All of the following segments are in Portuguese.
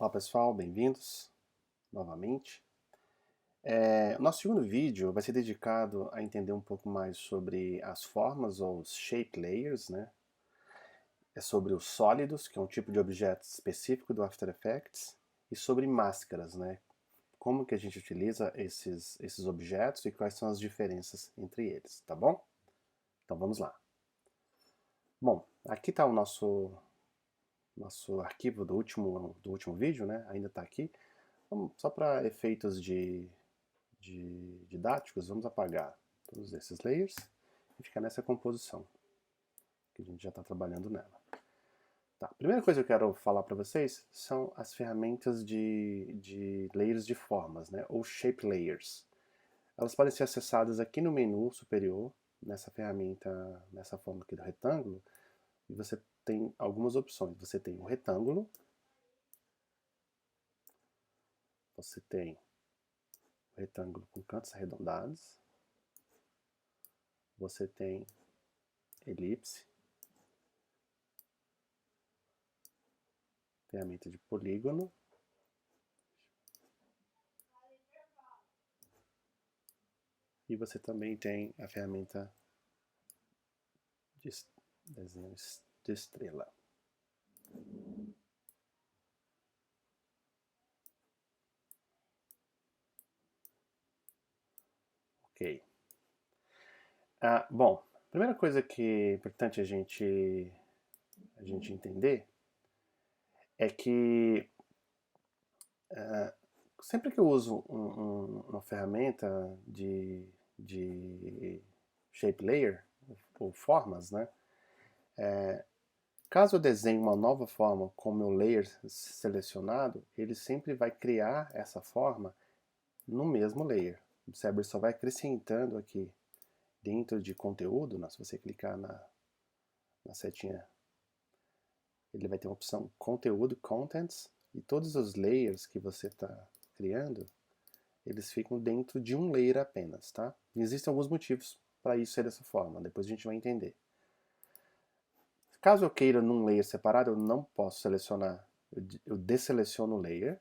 Olá pessoal, bem-vindos novamente. O nosso segundo vídeo vai ser dedicado a entender um pouco mais sobre as formas ou os shape layers, né? É sobre os sólidos, que é um tipo de objeto específico do After Effects, e sobre máscaras, né? Como que a gente utiliza esses objetos e quais são as diferenças entre eles, tá bom? Então vamos lá. Bom, aqui está o nosso arquivo do último vídeo, né? Ainda está aqui. Só para efeitos de didáticos, vamos apagar todos esses layers e ficar nessa composição, que a gente já está trabalhando nela. Tá, a primeira coisa que eu quero falar para vocês são as ferramentas de layers de formas, né, ou shape layers. Elas podem ser acessadas aqui no menu superior, nessa ferramenta, nessa forma aqui do retângulo, e você tem algumas opções. Você tem o retângulo, você tem o retângulo com cantos arredondados, você tem elipse, ferramenta de polígono, e você também tem a ferramenta de desenho de estrela. Ok. Bom, a primeira coisa que é importante a gente entender é que sempre que eu uso uma ferramenta de shape layer, ou formas, né? Caso eu desenhe uma nova forma com o meu layer selecionado, ele sempre vai criar essa forma no mesmo layer. Observe, ele só vai acrescentando aqui dentro de conteúdo, né? Se você clicar na setinha, ele vai ter uma opção conteúdo, contents, e todos os layers que você está criando, eles ficam dentro de um layer apenas, tá? E existem alguns motivos para isso ser dessa forma, depois a gente vai entender. Caso eu queira num layer separado, eu não posso selecionar, eu desseleciono o layer,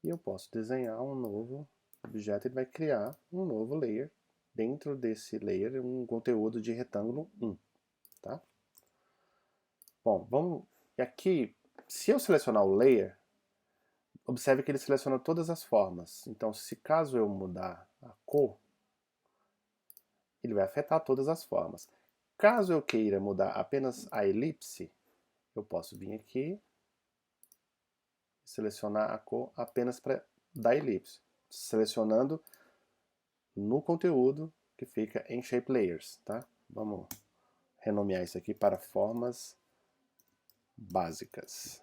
e eu posso desenhar um novo objeto, ele vai criar um novo layer, dentro desse layer um conteúdo de retângulo 1, tá? Bom, vamos, e aqui, se eu selecionar o layer, observe que ele seleciona todas as formas, então se caso eu mudar a cor, ele vai afetar todas as formas. Caso eu queira mudar apenas a elipse, eu posso vir aqui, selecionar a cor apenas da elipse, selecionando no conteúdo que fica em Shape Layers, tá? Vamos renomear isso aqui para formas básicas.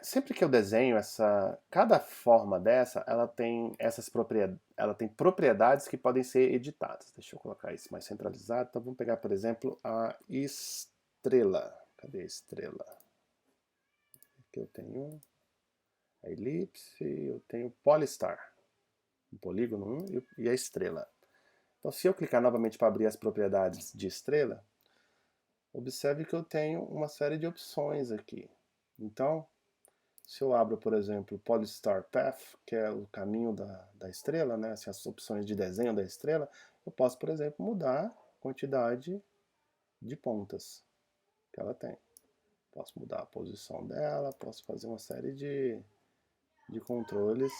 Sempre que eu desenho cada forma dessa, ela tem propriedades que podem ser editadas. Deixa eu colocar isso mais centralizado. Então vamos pegar, por exemplo, a estrela. Cadê a estrela? Aqui eu tenho a elipse, eu tenho Polystar, o polígono 1 e a estrela. Então se eu clicar novamente para abrir as propriedades de estrela, observe que eu tenho uma série de opções aqui. Então, se eu abro, por exemplo, Polystar Path, que é o caminho da estrela, né, assim, as opções de desenho da estrela, eu posso, por exemplo, mudar a quantidade de pontas que ela tem. Posso mudar a posição dela, posso fazer uma série de controles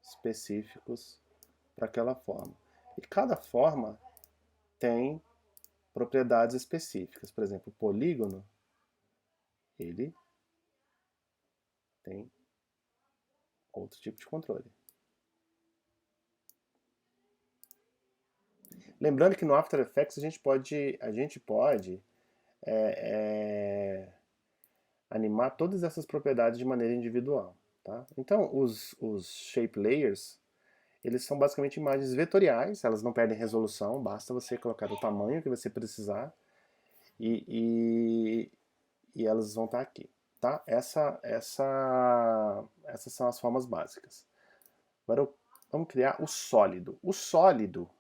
específicos para aquela forma. E cada forma tem propriedades específicas. Por exemplo, o polígono, ele tem outro tipo de controle. Lembrando que no After Effects a gente pode é, animar todas essas propriedades de maneira individual. Tá? Então, os Shape Layers, eles são basicamente imagens vetoriais, elas não perdem resolução, basta você colocar o tamanho que você precisar e, e elas vão estar aqui. Tá? Essas são as formas básicas. Agora vamos criar o sólido. O sólido,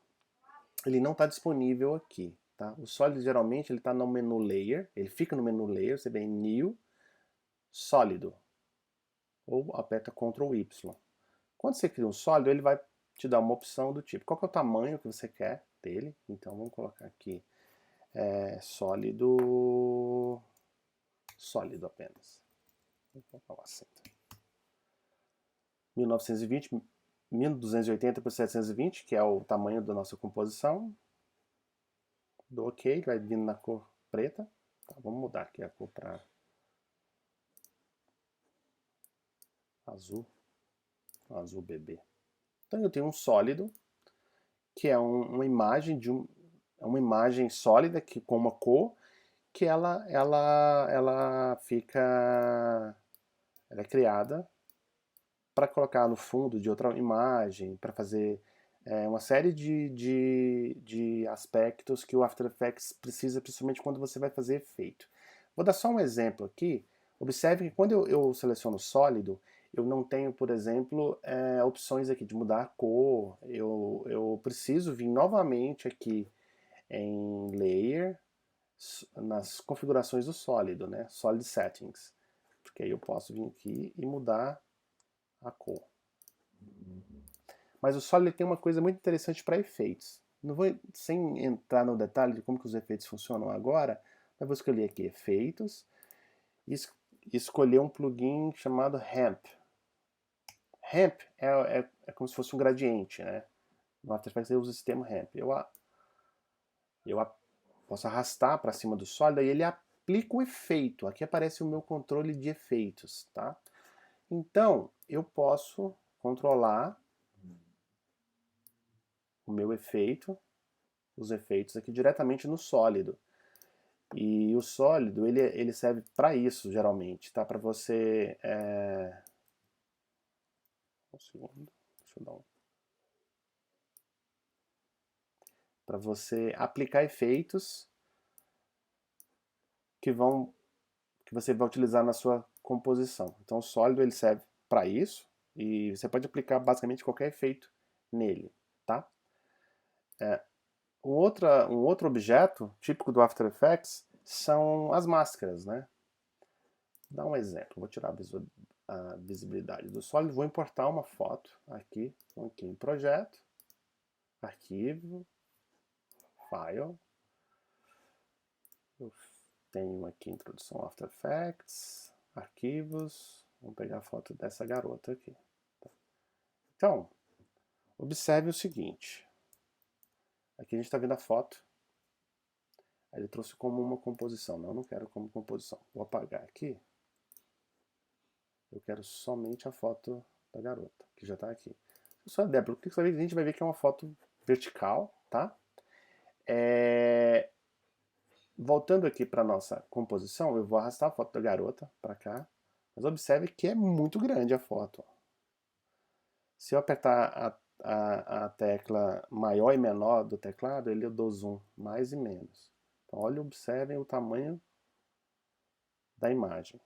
ele não está disponível aqui. Tá? O sólido geralmente ele está no menu Layer, ele fica no menu Layer, você vem em New, sólido, ou aperta Ctrl Y. Quando você cria um sólido, ele vai te dar uma opção do tipo, qual que é o tamanho que você quer dele? Então vamos colocar aqui, sólido apenas. Vou colocar o acento. 1920, 1280 por 720, que é o tamanho da nossa composição. Dou OK, vai vindo na cor preta. Tá, vamos mudar aqui a cor para azul, azul bebê. Então eu tenho um sólido, que é uma imagem uma imagem sólida que com uma cor que ela é criada para colocar no fundo de outra imagem, para fazer uma série de aspectos que o After Effects precisa, principalmente quando você vai fazer efeito. Vou dar só um exemplo aqui. Observe que quando eu seleciono sólido, eu não tenho, por exemplo, opções aqui de mudar a cor. Eu preciso vir novamente aqui em Layer, nas configurações do sólido, né? Solid Settings. Porque aí eu posso vir aqui e mudar a cor. Mas o sólido tem uma coisa muito interessante para efeitos. Não vou, sem entrar no detalhe de como que os efeitos funcionam agora, mas vou escolher aqui efeitos e escolher um plugin chamado Ramp. Ramp é como se fosse um gradiente, né? No After Effects eu uso o sistema Ramp. Eu posso arrastar para cima do sólido e ele aplica o efeito. Aqui aparece o meu controle de efeitos, tá? Então, eu posso controlar o meu efeito, os efeitos aqui diretamente no sólido. E o sólido, ele serve para isso, geralmente, tá? Para você... Um segundo, deixa eu dar um... Para você aplicar efeitos que você vai utilizar na sua composição. Então o sólido ele serve para isso e você pode aplicar basicamente qualquer efeito nele, tá? Um outro objeto típico do After Effects são as máscaras, né? Vou dar um exemplo, vou tirar a visibilidade do sólido, vou importar uma foto aqui em projeto, arquivo, file, eu tenho aqui introdução After Effects, arquivos, vamos pegar a foto dessa garota aqui. Então, observe o seguinte, aqui a gente está vendo a foto, ele trouxe como uma composição, não, eu não quero como composição, vou apagar aqui, eu quero somente a foto da garota, que já está aqui. Se eu só der para clique, a gente vai ver que é uma foto vertical, tá? Voltando aqui para nossa composição, eu vou arrastar a foto da garota para cá, mas observe que é muito grande a foto. Se eu apertar a tecla maior e menor do teclado, eu dou zoom, mais e menos. Então, olha, observem o tamanho da imagem.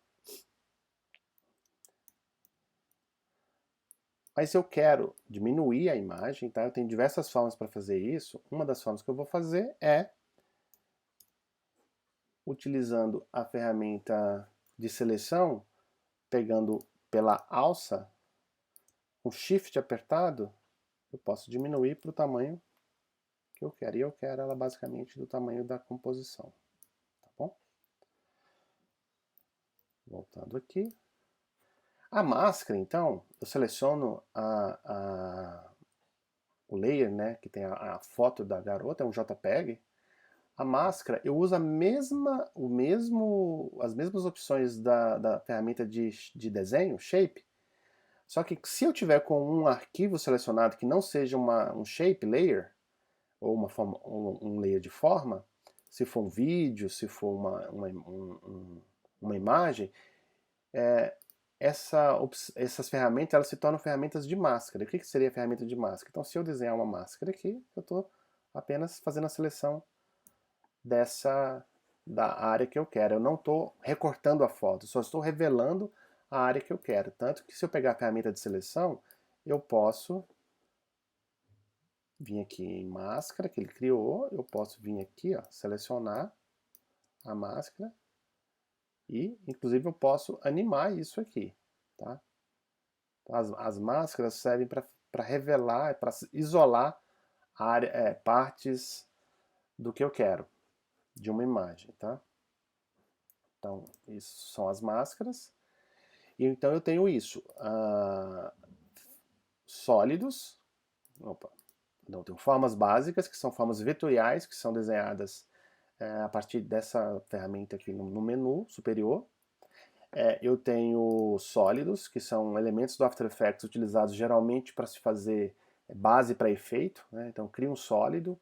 Mas se eu quero diminuir a imagem, tá? Eu tenho diversas formas para fazer isso. Uma das formas que eu vou fazer é utilizando a ferramenta de seleção, pegando pela alça, com Shift apertado, eu posso diminuir para o tamanho que eu quero. E eu quero ela basicamente do tamanho da composição. Tá bom? Voltando aqui. A máscara, então, eu seleciono o layer, né, que tem a foto da garota, é um JPEG. A máscara, eu uso as mesmas opções da ferramenta de desenho, Shape, só que se eu tiver com um arquivo selecionado que não seja um Shape Layer, ou um layer de forma, se for um vídeo, se for uma imagem, essas ferramentas elas se tornam ferramentas de máscara. E o que seria a ferramenta de máscara? Então, se eu desenhar uma máscara aqui, eu estou apenas fazendo a seleção da área que eu quero. Eu não estou recortando a foto, só estou revelando a área que eu quero. Tanto que se eu pegar a ferramenta de seleção, eu posso vir aqui em máscara que ele criou, eu posso vir aqui, ó, selecionar a máscara E, inclusive, eu posso animar isso aqui, tá? As máscaras servem para revelar, para isolar partes do que eu quero, de uma imagem, tá? Então, isso são as máscaras. E então eu tenho isso. Sólidos. Opa. Não, tenho formas básicas, que são formas vetoriais, que são desenhadas a partir dessa ferramenta aqui no menu superior. Eu tenho sólidos, que são elementos do After Effects utilizados geralmente para se fazer base para efeito, né? Então crio um sólido,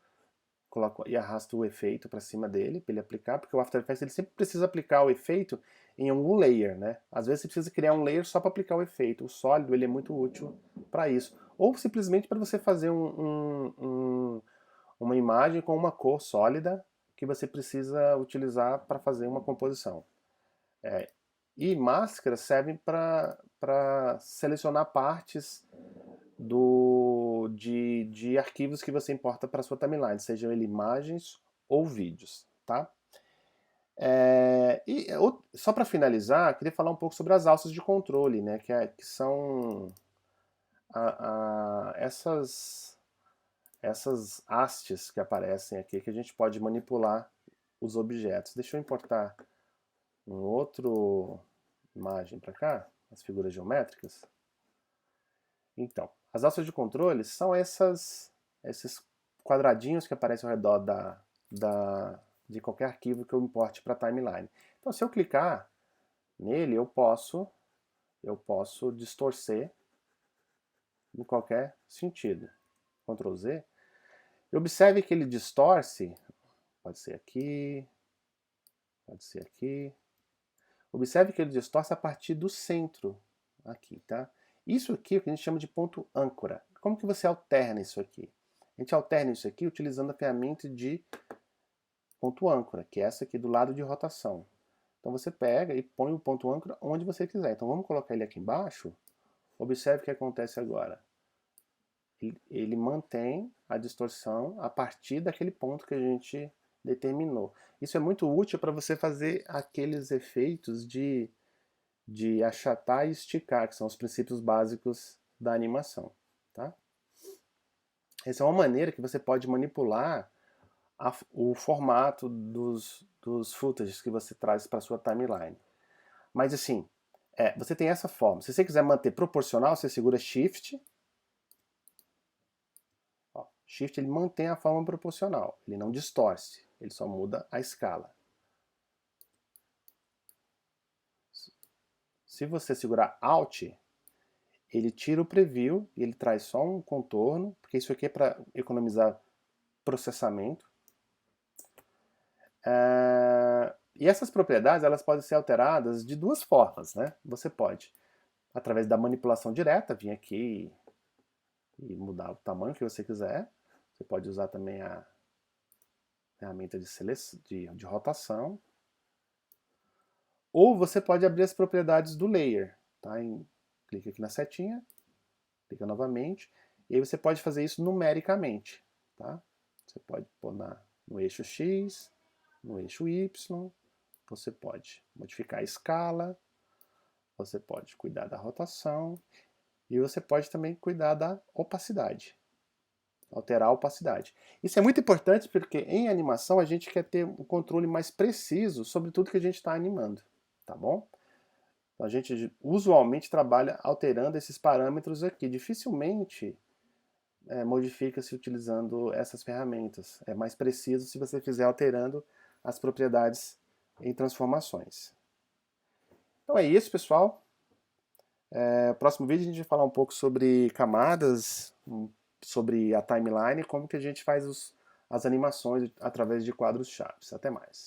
coloco e arrasto o efeito para cima dele, para ele aplicar, porque o After Effects ele sempre precisa aplicar o efeito em algum layer, né? Às vezes você precisa criar um layer só para aplicar o efeito. O sólido ele é muito útil para isso. Ou simplesmente para você fazer uma imagem com uma cor sólida que você precisa utilizar para fazer uma composição. E máscaras servem para selecionar partes de arquivos que você importa para sua timeline, sejam eles imagens ou vídeos, tá? Só para finalizar, queria falar um pouco sobre as alças de controle, né? Que são essas hastes que aparecem aqui que a gente pode manipular os objetos. Deixa eu importar um outro imagem para cá, as figuras geométricas. Então, as alças de controle são esses quadradinhos que aparecem ao redor de qualquer arquivo que eu importe para a timeline. Então, se eu clicar nele, eu posso distorcer em qualquer sentido. Ctrl Z. E observe que ele distorce, pode ser aqui, pode ser aqui. Observe que ele distorce a partir do centro, aqui, tá? Isso aqui é o que a gente chama de ponto âncora. Como que você alterna isso aqui? A gente alterna isso aqui utilizando a ferramenta de ponto âncora, que é essa aqui do lado de rotação. Então você pega e põe o ponto âncora onde você quiser. Então vamos colocar ele aqui embaixo. Observe o que acontece agora. Ele mantém a distorção a partir daquele ponto que a gente determinou. Isso é muito útil para você fazer aqueles efeitos de achatar e esticar, que são os princípios básicos da animação. Tá? Essa é uma maneira que você pode manipular o formato dos footages que você traz para sua timeline. Mas assim, você tem essa forma. Se você quiser manter proporcional, você segura Shift. Ó, Shift ele mantém a forma proporcional, ele não distorce, ele só muda a escala. Se você segurar Alt, ele tira o preview e ele traz só um contorno, porque isso aqui é para economizar processamento. E essas propriedades elas podem ser alteradas de duas formas, né? Você pode, através da manipulação direta, vir aqui e mudar o tamanho que você quiser. Você pode usar também a ferramenta de rotação. Ou você pode abrir as propriedades do layer. Tá? Clica aqui na setinha, clica novamente, e aí você pode fazer isso numericamente. Tá? Você pode pôr no eixo X, no eixo Y, você pode modificar a escala, você pode cuidar da rotação, e você pode também cuidar da opacidade. Alterar a opacidade. Isso é muito importante porque em animação a gente quer ter um controle mais preciso sobre tudo que a gente está animando. Tá bom? Então a gente usualmente trabalha alterando esses parâmetros aqui. Dificilmente modifica-se utilizando essas ferramentas. É mais preciso se você fizer alterando as propriedades em transformações. Então é isso, pessoal. No próximo vídeo a gente vai falar um pouco sobre camadas, sobre a timeline e como que a gente faz as animações através de quadros-chave. Até mais.